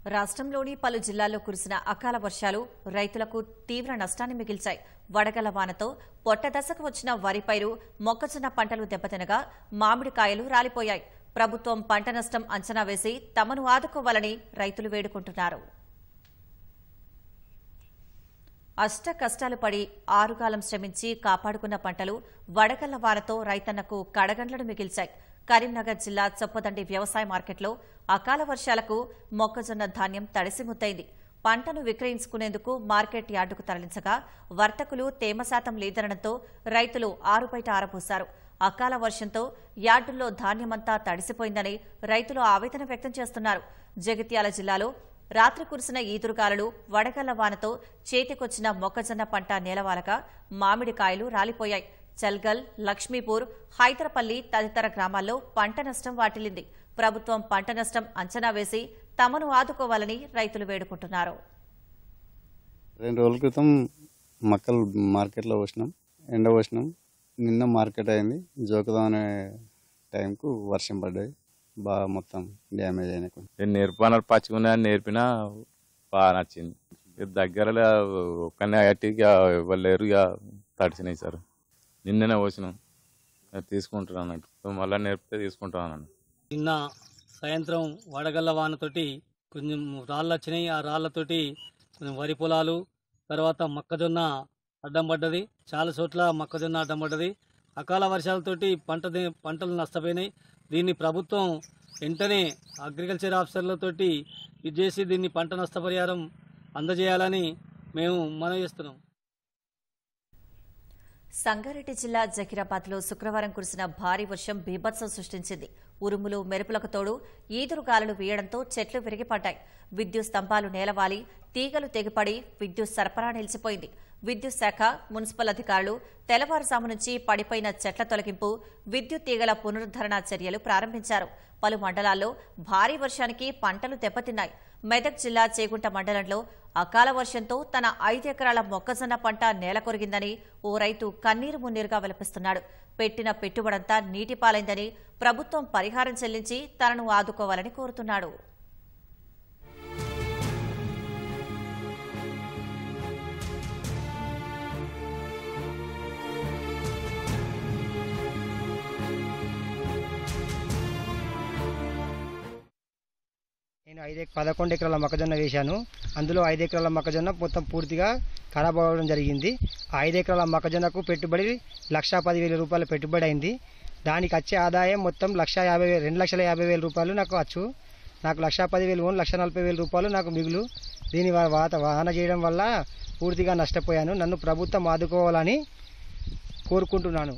రాష్ట్రంలోని పలు జిల్లాల్లో కురిసిన అకాల వర్షాలు రైతులకు తీవ్ర నష్టాన్ని మిగిల్చాయి. వడగళ్ల వానతో పొట్ట దశకు వచ్చిన వరి పైరు, మొక్కజొన్న పంటలు దెబ్బతినగా మామిడికాయలు రాలిపోయాయి. ప్రభుత్వం పంట నష్టం అంచనా వేసి తమను ఆదుకోవాలని రైతులు వేడుకుంటున్నారు. అష్ట కష్టాలు పడి ఆరుగాలం శ్రమించి కాపాడుకున్న పంటలు వడగళ్ల వానతో రైతన్నకు కడగండ్లను మిగిల్చాయి. కరీంనగర్ జిల్లా చొప్పదండి వ్యవసాయ మార్కెట్లో అకాల వర్షాలకు మొక్కజొన్న ధాన్యం తడిసి ముద్దైంది. పంటను విక్రయించుకునేందుకు మార్కెట్ యార్డుకు తరలించగా వర్తకులు తేమ శాతం లేదనడంతో రైతులు ఆరుబయట ఆరబోశారు. అకాల వర్షంతో యార్డుల్లో ధాన్యమంతా తడిసిపోయిందని రైతులు ఆవేదన వ్యక్తం చేస్తున్నారు. జగిత్యాల జిల్లాలో రాత్రి కురిసిన ఈదురుగాలులు, వడగళ్ల వానతో చేతికొచ్చిన మొక్కజొన్న పంట నేలవాలగా మామిడికాయలు రాలిపోయాయి. చల్గల్, లక్ష్మీపూర్, హైదరపల్లి తదితర గ్రామాల్లో పంట నష్టం వాటిల్లింది. ప్రభుత్వం పంట నష్టం అంచనా వేసి తమను ఆదుకోవాలని రైతులు వేడుకుంటున్నారు. 2 రోజుల క్రితం మక్కలు మార్కెట్లో పోసినాం, ఎండ పోసినాం. నిన్న మార్కెట్ అయింది. జోకుదాం అనే టైంకు వర్షం పడ్డది. బాగా మొత్తం డ్యామేజ్ అయినాయి. నేర్పన్నారు పచ్చుకున్నా నేర్పినా బాగా నచ్చింది. దగ్గరలో ఒక్కనే కట్టి ఎవరు లేరు, ఇక తడిచినాయి సార్. నిన్ననే పోసినాం, తీసుకుంటున్నాను అన్నట్టు. మళ్ళీ నేర్పితే తీసుకుంటాను అన్నట్టు. నిన్న సాయంత్రం వడగళ్ల వానతోటి కొంచెం రాళ్ళు వచ్చినాయి. ఆ రాళ్లతోటి కొంచెం వరి పొలాలు, తర్వాత మొక్కజొన్న అడ్డం పడ్డది. చాలా చోట్ల మొక్కజొన్న అడ్డం పడ్డది. అకాల వర్షాలతోటి పంటలు నష్టపోయినాయి. దీన్ని ప్రభుత్వం వెంటనే అగ్రికల్చర్ ఆఫీసర్లతోటి ఇది చేసి దీన్ని పంట నష్టపరిహారం అందజేయాలని మేము మనవి చేస్తున్నాం. సంగారెడ్డి జిల్లా జకీరాబాద్లో శుక్రవారం కురిసిన భారీ వర్షం బీభత్సం సృష్టించింది. ఉరుములు, మెరుపులకు తోడు ఈదురుగాలులు వీయడంతో చెట్లు విరిగిపడ్డాయి. విద్యుత్ స్తంభాలు నేలవాలి, తీగలు తెగిపడి విద్యుత్ సరఫరా నిలిచిపోయింది. విద్యుత్ శాఖ, మున్సిపల్ అధికారులు తెల్లవారుజాము నుంచి పడిపోయిన చెట్ల తొలగింపు, విద్యుత్ తీగల పునరుద్దరణ చర్యలు ప్రారంభించారు. పలు మండలాల్లో భారీ వర్షానికి పంటలు దెబ్బతిన్నాయి. మెదక్ జిల్లా చేగుంట మండలంలో అకాల వర్షంతో తన 5 ఎకరాల మొక్కజొన్న పంట నేలకొరిగిందని ఓ రైతు కన్నీరు మున్నీరుగా విలపిస్తున్నాడు. పెట్టిన పెట్టుబడంతా నీటిపాలైందని ప్రభుత్వం పరిహారం చెల్లించి తనను ఆదుకోవాలని కోరుతున్నాడు. నేను 11 ఎకరాల మొక్కజొన్న వేశాను. అందులో 5 ఎకరాల మొక్కజొన్న మొత్తం పూర్తిగా ఖరాబ్ అవ్వడం జరిగింది. 5 ఎకరాల మొక్కజొన్నకు పెట్టుబడి 1,10,000 రూపాయలు పెట్టుబడి అయింది. దానికి వచ్చే ఆదాయం మొత్తం 2,50,000 రూపాయలు నాకు వచ్చు. నాకు 1,10,000 ఓన్ 1,40,000 రూపాయలు నాకు మిగులు. దీని వాహన చేయడం వల్ల పూర్తిగా నష్టపోయాను. నన్ను ప్రభుత్వం ఆదుకోవాలని కోరుకుంటున్నాను.